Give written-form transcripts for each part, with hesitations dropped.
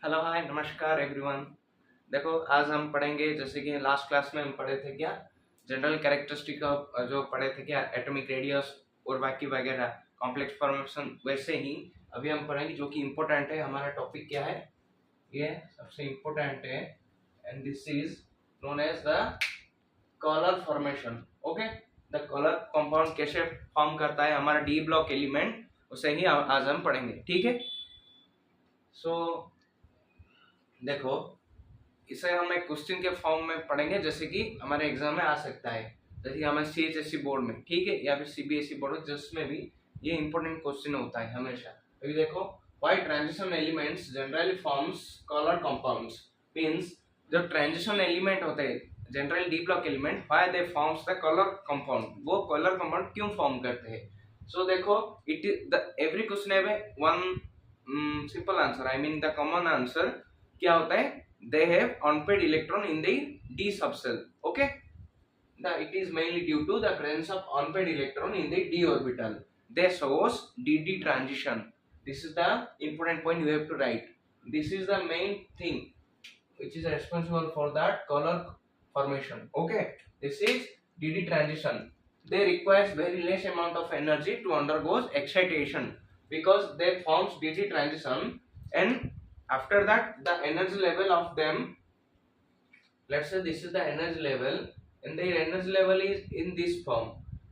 Hello hi नमस्कार everyone. देखो आज हम पढ़ेंगे जैसे कि लास्ट क्लास में हम पढ़े थे क्या जनरल कैरेक्टरिस्टिक ऑफ जो पढ़े थे क्या एटॉमिक रेडियस और बाकी वगैरह कॉम्प्लेक्स फॉर्मेशन, वैसे ही अभी हम पढ़ेंगे जो कि इम्पोर्टेंट है। हमारा टॉपिक क्या है, ये सबसे इम्पोर्टेंट है and this is known as the colour formation. Okay, the colour compound कैसे फॉर्म करता है हमारा डी ब्लॉक एलिमेंट, उसे ही आज हम पढ़ेंगे। ठीक है, सो देखो इसे हम एक क्वेश्चन के फॉर्म में पढ़ेंगे जैसे कि हमारे एग्जाम में आ सकता है, जैसे कि हमारे सीएचएससी बोर्ड में, ठीक है, या फिर सीबीएसई बोर्ड जिसमें भी ये इंपॉर्टेंट क्वेश्चन होता है हमेशा। अभी देखो, why transition elements generally forms colour compounds, means जो ट्रांजिशन एलिमेंट होते हैं general d block element, why they forms the colour compound, वो कॉलर कंपाउंड क्यों फॉर्म करते हैं। सो देखो, it is the every question have one simple answer, I mean the common answer क्या होता है, they have unpaired electron in the d subshell. Okay, it is mainly due to the presence of unpaired electron in the d orbital. They shows dd transition. This is the important point you have to write. This is the main thing which is responsible for that color formation. Okay, this is dd transition. They requires very less amount of energy to undergo excitation because they forms dd transition, and after that the energy level of them, let's say this is the energy level and their energy level is in this form.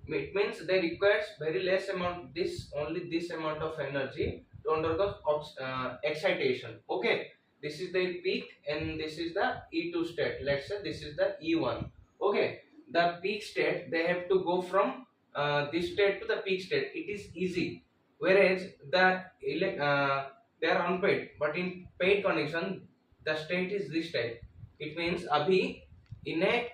It means they requires very less amount, this only this amount of energy to undergo excitation. Okay, this is their peak and this is the E2 state. Let's say this is the E1. Okay, the peak state they have to go from this state to the peak state. It is easy, whereas they are unpaid, but in paid condition the state is this type. It means अभी इन्हें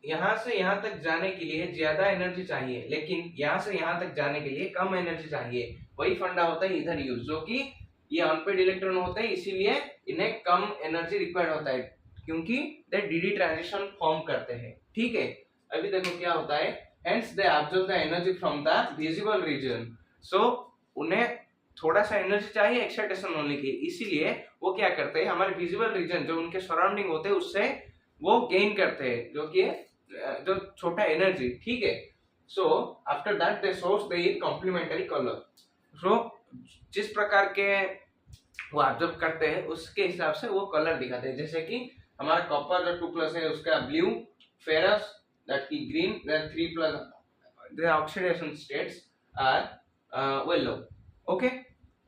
यहाँ से यहाँ तक जाने के लिए ज्यादा एनर्जी चाहिए, लेकिन यहाँ से यहाँ तक जाने के लिए कम एनर्जी चाहिए। वही फंडा होता है इधर यूज, जो कि ये अनपेड इलेक्ट्रॉन होते हैं, इसीलिए इन्हें कम एनर्जी रिक्वायर्ड होता है, क्योंकि दे डीडी ट्रांजिशन फॉर्म करते हैं। ठीक है, अभी देखो क्या होता है, hence they observe the energy from the visible region. So उन्हें थोड़ा सा एनर्जी चाहिए एक्साइटेशन होने की, इसीलिए वो क्या करते हैं, हमारे विजिबल रीजन जो उनके सराउंडिंग होते हैं उससे वो गेन करते हैं, जो कि जो छोटा एनर्जी। ठीक है, so after that they source the complementary colour. So जिस प्रकार के वो ऑब्जर्व करते हैं उसके हिसाब से वो कलर दिखाते हैं, जैसे कि हमारा कॉपर जो 2+ है उसका ब्लू, फेरस दैट की green, that 3+, the oxidation states are yellow. Okay,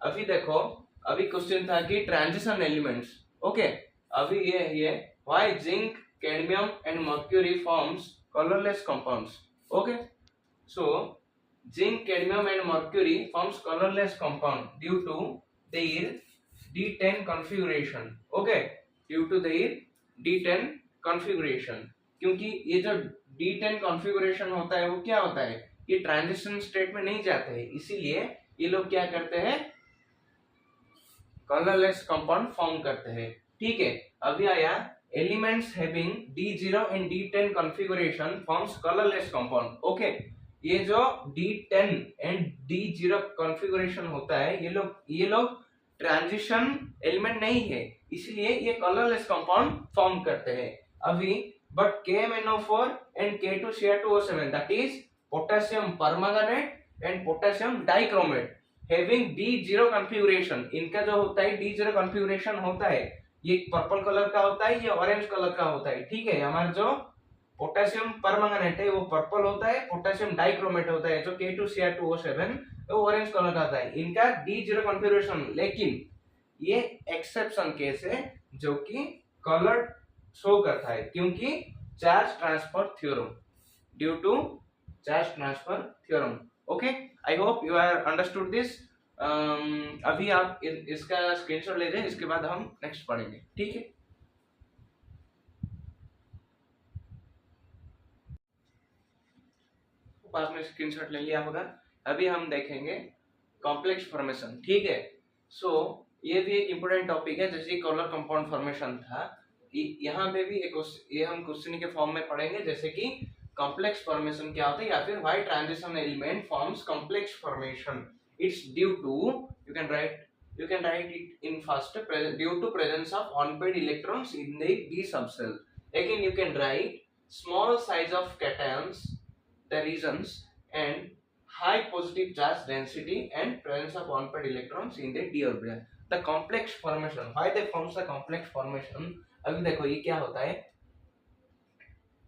अभी देखो, अभी क्वेश्चन था कि ट्रांजिशन एलिमेंट्स। ओके, अभी ये why zinc, cadmium and mercury forms colourless compounds. Okay, so zinc, cadmium and mercury forms colourless compound due to their D10 configuration. Okay, due to their D10 configuration, क्योंकि ये जो D10 configuration होता है वो क्या होता है, ये ट्रांजिशन स्टेट में नहीं जाते हैं, इसीलिए ये लोग क्या करते हैं, कलरलेस कंपाउंड फॉर्म करते हैं। ठीक है, अभी आया elements having D0 and D10 configuration forms colourless compound. Okay, ये जो D10 एंड D0 कॉन्फ़िगरेशन होता है, ये लोग ट्रांजिशन एलिमेंट नहीं है, इसलिए ये कलरलेस कंपाउंड फॉर्म करते हैं। अभी but KMnO4 and K2Cr2O7 that is potassium permanganate and potassium dichromate having D0 configuration, इनका जो होता है D0 कॉन्फ़िगरेशन होता है, ये पर्पल कलर का होता है, ये ऑरेंज कलर का होता है। ठीक है, हमारा जो पोटेशियम परमैंगनेट है वो पर्पल होता है, पोटेशियम डाइक्रोमेट होता है जो K2Cr2O7 वो ऑरेंज कलर का होता है, इनका D0 कॉन्फ़िगरेशन। लेकिन ये एक्सेप्शन केस है जो कि कलर शो करता है, क्योंकि charge transfer theorem, due to charge transfer theorem. Okay, I hope you are understood this. अभी आप इसका स्क्रीनशॉट ले जाए, इसके बाद हम नेक्स्ट पढ़ेंगे। ठीक है, आपने स्क्रीनशॉट ले लिया होगा। अभी हम देखेंगे कॉम्प्लेक्स फॉर्मेशन। ठीक है, सो ये भी एक इम्पोर्टेंट टॉपिक है, जैसे कॉलर कंपाउंड फॉर्मेशन था, यहाँ पे भी ये हम क्वेश्चन के फॉर्म में पढ़ेंगे, जैसे कि कॉम्प्लेक्स फॉर्मेशन क्या होता है, या फिर why transition element forms complex formation. It's due to, you can write you can write it in first due to presence of unpaired electrons in the d subcell. Again you can write small size of cations, the reasons, and high positive charge density and presence of unpaired electrons in the d orbital. The complex formation, why they forms the complex formation? अभी देखो ये क्या होता है,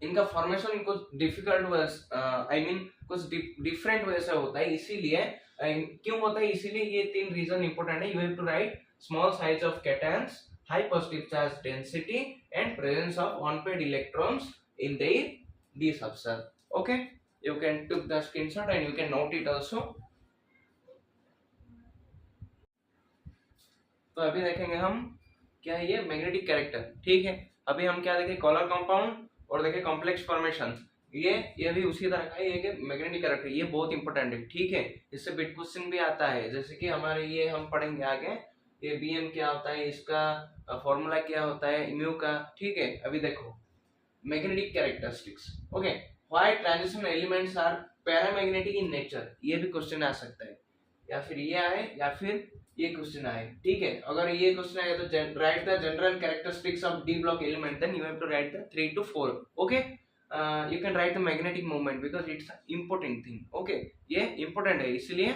इनका formation कुछ difficult I mean कुछ different way से होता है, इसीलिए क्यों होता है, इसीलिए ये तीन रीजन इंपॉर्टेंट है. You have to write small size of cations, high positive charge density and presence of unpaired electrons in their d subcell. Okay, you can took the screenshot and you can note it also. तो अभी देखेंगे हम क्या है ये magnetic character. ठीक है, अभी हम क्या देखें, कॉलर कंपाउंड और देखें कॉम्प्लेक्स फॉर्मेशन. ये भी उसी तरह का है, ये कि मैग्नेटिक कैरेक्टर, ये बहुत इंपॉर्टेंट है. ठीक है, इससे बिट क्वेश्चन भी आता है, जैसे कि हमारे ये हम पढ़ेंगे आगे, ये बीएम क्या होता है, इसका फॉर्मूला क्या होता है म्यू का. ठीक है, अभी देखो magnetic characteristics. Okay, why transition elements are paramagnetic in nature, ये भी क्वेश्चन आ सकता है, या फिर ये आए या फिर ये क्वेश्चन आए. ठीक है, अगर ये क्वेश्चन आए तो write the general characteristics of d block element, then you have to write the 3 to 4. Okay, you can write the magnetic moment because it's important thing. Okay, ये इंपॉर्टेंट है इसलिए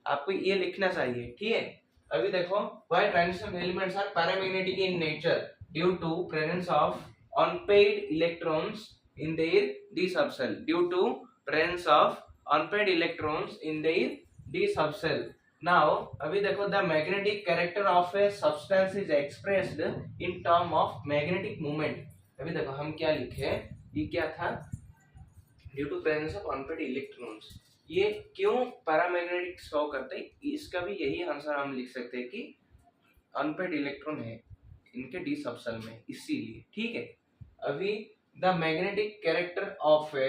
आपको ये लिखना चाहिए. ठीक है, अभी देखो why transition elements are paramagnetic in nature due to presence of unpaired electrons in their d subcell, due to presence of unpaired electrons in their d subcell. Now अभी देखो the magnetic character of a substance is expressed in term of magnetic moment. अभी देखो हम क्या लिखे, ये क्या था, due to presence of unpaired electrons. ये क्यों पैरामैग्नेटिक शो करते हैं, इसका भी यही आंसर हम लिख सकते हैं कि अनपेड इलेक्ट्रॉन है इनके डी सबसेल में, इसीलिए. ठीक है, अभी the magnetic character of a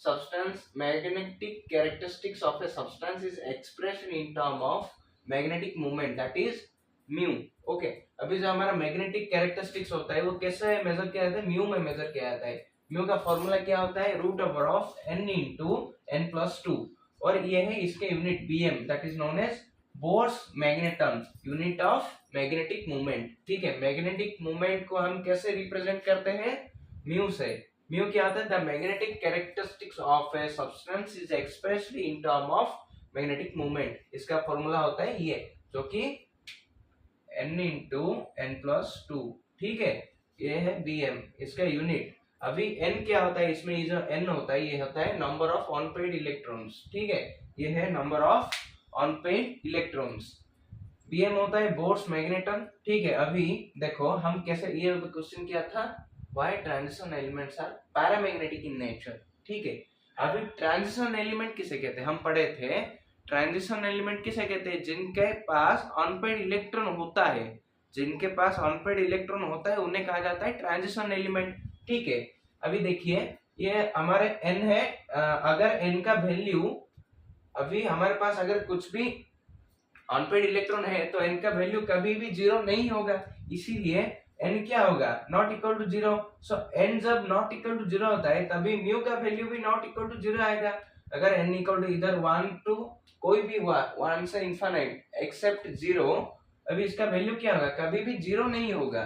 substance, magnetic characteristics of a substance is expressed in term of magnetic moment, that is mu. Okay, अभी जो हमारा मैग्नेटिक कैरेक्टरिस्टिक्स होता है वो कैसे मेजर किया जाता है, म्यू में मेजर किया जाता है. म्यू का फॉर्मूला क्या होता है, root over of n into n+2, और ये है इसके unit bm, that is known as Bohr's magneton, unit of magnetic moment. ठीक है, मैग्नेटिक मोमेंट को हम कैसे रिप्रेजेंट करते हैं, म्यू से. म्यू क्या होता है, the magnetic characteristics of a substance is expressed in term of magnetic moment. इसका फॉर्मूला होता है ये, जो कि n इंटू n+2. ठीक है, ये है bm, इसका यूनिट. अभी n क्या होता है, इसमें जो n होता है ये होता है नंबर ऑफ अनपेयर्ड इलेक्ट्रॉन्स. ठीक है, ये है number of unpaired electrons. bm होता है बोर्स मैग्नेटन. ठीक है, अभी देखो हम कैसे, ये क्वेश्चन क्या था, why transition elements are paramagnetic in nature. ठीक है, अभी ट्रांजिशन एलिमेंट किसे कहते हैं, हम पढ़े थे ट्रांजिशन एलिमेंट किसे कहते हैं, जिनके पास अनपेयर्ड इलेक्ट्रॉन होता है, जिनके पास अनपेयर्ड इलेक्ट्रॉन होता है उन्हें कहा जाता है ट्रांजिशन एलिमेंट. ठीक है, अभी देखिए ये हमारे n है, अगर n का वैल्यू, अभी हमारे पास अगर कुछ भी अनपेयर्ड इलेक्ट्रॉन है तो n का वैल्यू कभी भी 0 नहीं होगा, इसीलिए n क्या होगा, not equal to 0. So n जब नॉट इक्वल टू 0 होता है तभी म्यू का वैल्यू भी नॉट इक्वल टू 0 आएगा. अगर n इक्वल टू इधर 1 to कोई भी हुआ 1 से इनफाइनाइट एक्सेप्ट 0, अभी इसका वैल्यू क्या होगा, कभी भी 0 नहीं होगा,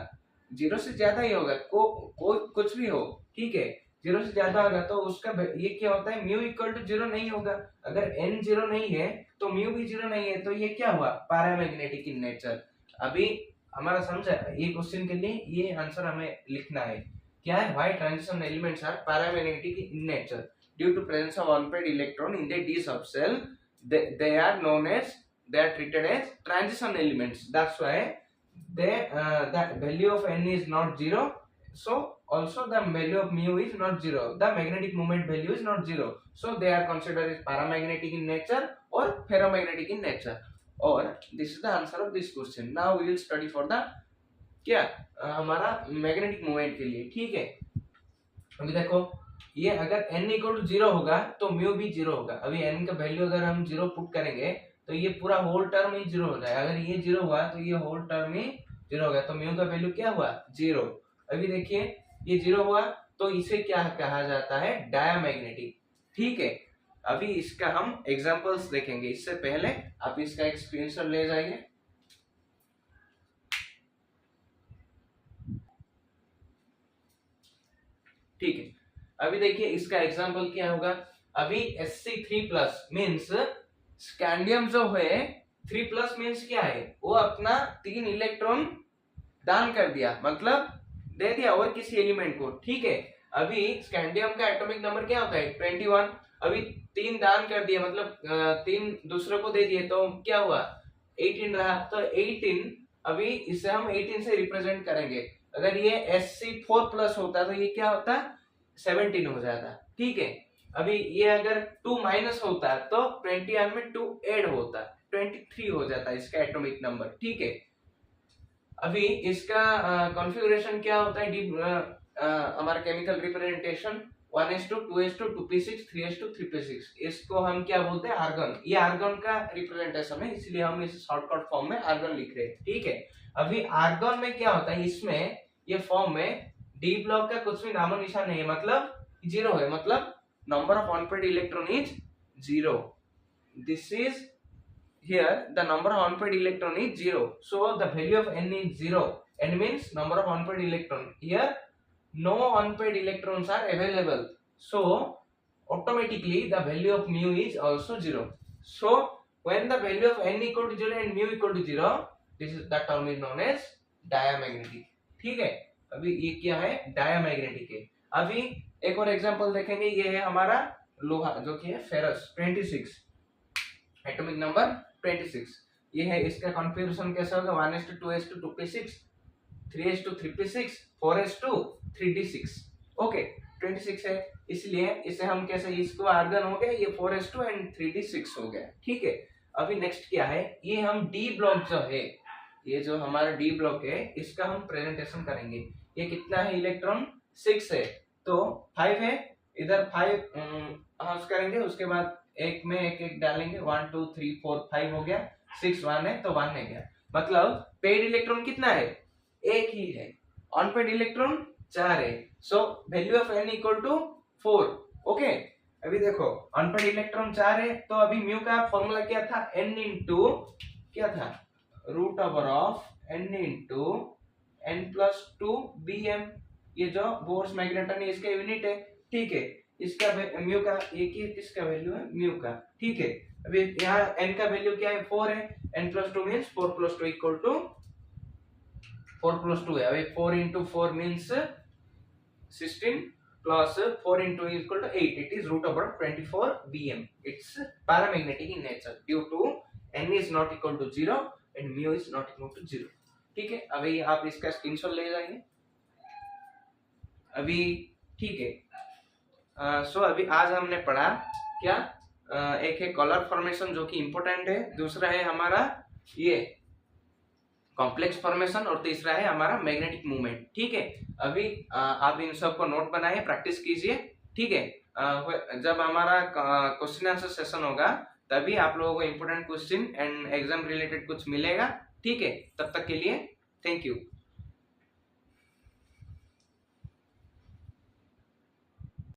0 से ज्यादा ही होगा, कुछ भी हो. ठीक है, 0 से ज्यादा होगा तो उसका ये क्या होता है, म्यू इक्वल टू 0 नहीं होगा. अगर n 0 नहीं है तो म्यू भी 0 नहीं है, तो ये क्या हुआ, पैरामैग्नेटिक इन नेचर. अभी हमारा समझा, ये क्वेश्चन के लिए ये आंसर हमें लिखना है, क्या है, why transition elements are paramagnetic in nature due to presence of unpaired electron in the d subcell, they are known as, they are treated as transition elements. That's why the value of n is not 0, so also the value of mu is not 0, the magnetic moment value is not 0, so they are considered as paramagnetic in nature or ferromagnetic in nature. Or this is the answer of this question. Now we will study for the क्या हमारा magnetic moment के लिए. ठीक है, अभी देखो ये अगर n इक्वल टू 0 होगा तो म्यू भी 0 होगा. अभी n का वैल्यू अगर हम 0 पुट करेंगे तो ये पूरा होल टर्म ही 0 हो जाएगा. अगर ये 0 हुआ तो ये होल टर्म ही 0 होगा, तो म्यू का वैल्यू क्या हुआ, 0. अभी देखिए ये 0 हुआ तो इसे क्या कहा जाता है, डायामैग्नेटिक. ठीक है, अभी इसका हम एग्जांपल्स देखेंगे. इससे पहले आप इसका एक स्क्रीनशॉट ले जाइए. ठीक है, अभी देखिए इसका एग्जांपल क्या होगा। अभी Sc3+ मींस स्कैंडियम जो है 3+ मींस क्या है, वो अपना 3 इलेक्ट्रॉन दान कर दिया, मतलब दे दिया और किसी एलिमेंट को। ठीक है, अभी स्कैंडियम का एटॉमिक नंबर क्या होता है 21, अभी 3 दान कर दिया, मतलब 3 दूसरे को दे दिए, तो क्या हुआ 18 रहा। तो 18, अभी इसे हम 18 से रिप्रेजेंट करेंगे। अगर ये Sc4+ होता तो ये क्या होता 17 हो जाता। ठीक है, अभी ये अगर 2 माइनस होता तो 21 में 2 ऐड होता, 23 हो जाता इसका एटॉमिक नंबर। ठीक है, अभी इसका कॉन्फ़िगरेशन क्या होता है, हमारा chemical representation 1s2 2s2 2p6 3s2 3p6, इसको हम क्या बोलते हैं आर्गन। ये आर्गन का रिप्रेजेंटेशन है, इसलिए हम इसे शॉर्टकट फॉर्म में आर्गन लिख रहे हैं। ठीक है, अभी आर्गन में क्या होता है, इसमें ये फॉर्म में डी ब्लॉक का कुछ भी नामो निशान नहीं है, मतलब 0 है, मतलब number of unpaired electron is 0। This is here the number of unpaired electron is 0, so the value of n is 0. N means number of unpaired electron. Here no unpaired electrons are available, so automatically the value of mu is also 0. So when the value of n equal to 0 and mu equal to 0, this is the term is known as diamagnetic. ठीक है, अभी ये क्या है diamagnetic है। अभी एक और एग्जांपल देखेंगे, ये है हमारा लोहा जो कि है फेरस 26, एटॉमिक नंबर 26। ये है, इसका कॉन्फ़िगरेशन कैसा होगा 1s2 2s2 2p6 3s2 3p6 4s2 3d6। Okay, 26 है, इसलिए इसे हम कैसे, इसको आर्गन हो गया, ये 4s2 एंड 3d6 हो गया। ठीक है, अभी नेक्स्ट क्या है, ये हम डी ब्लॉक जो है, ये जो हमारा डी ब्लॉक है, इसका हम प्रेजेंटेशन करेंगे। ये कितना है इलेक्ट्रॉन 6 है, तो 5 है, इधर 5 करेंगे, उसके बाद एक में एक एक डालेंगे, 1 2 3 4 5 हो गया, 6 1 है तो 1 है गया, मतलब पेड इलेक्ट्रॉन कितना है, एक ही है, अनपेड इलेक्ट्रॉन 4 है। So value of n equal to 4। Okay, अभी देखो अनपेड इलेक्ट्रॉन 4 है, तो अभी म्यू का फॉर्मूला क्या था, n इंटू क्या था, root over of n into n+2 bm, ये जो बोर्स मैग्नेटन है इसका यूनिट है। ठीक है, इसका म्यू का एक ही किसका वैल्यू है, म्यू का। ठीक है, अभी यहाँ n का वैल्यू क्या है 4 है, n+2 मींस 4+2 इक्वल टू 4+2 है। अभी 4 into 4 means 16 plus 4 into equal to 8. It is root over 24 bm. It's paramagnetic in nature due to n is not equal to 0 and mu is not equal to 0. ठीक है, अभी आप इसका screenshot ले जाइए अभी। ठीक है, सो अभी आज हमने पढ़ा क्या, एक है कलर फॉर्मेशन जो कि इंपॉर्टेंट है, दूसरा है हमारा ये कॉम्प्लेक्स फॉर्मेशन, और तीसरा है हमारा मैग्नेटिक मूवमेंट। ठीक है, अभी आप इन सब को नोट बनाइए, प्रैक्टिस कीजिए। ठीक है, जब हमारा क्वेश्चन आंसर सेशन होगा तभी आप लोगों को important question and exam related कुछ मिलेगा। ठीक है, तब तक के लिए थैंक यू।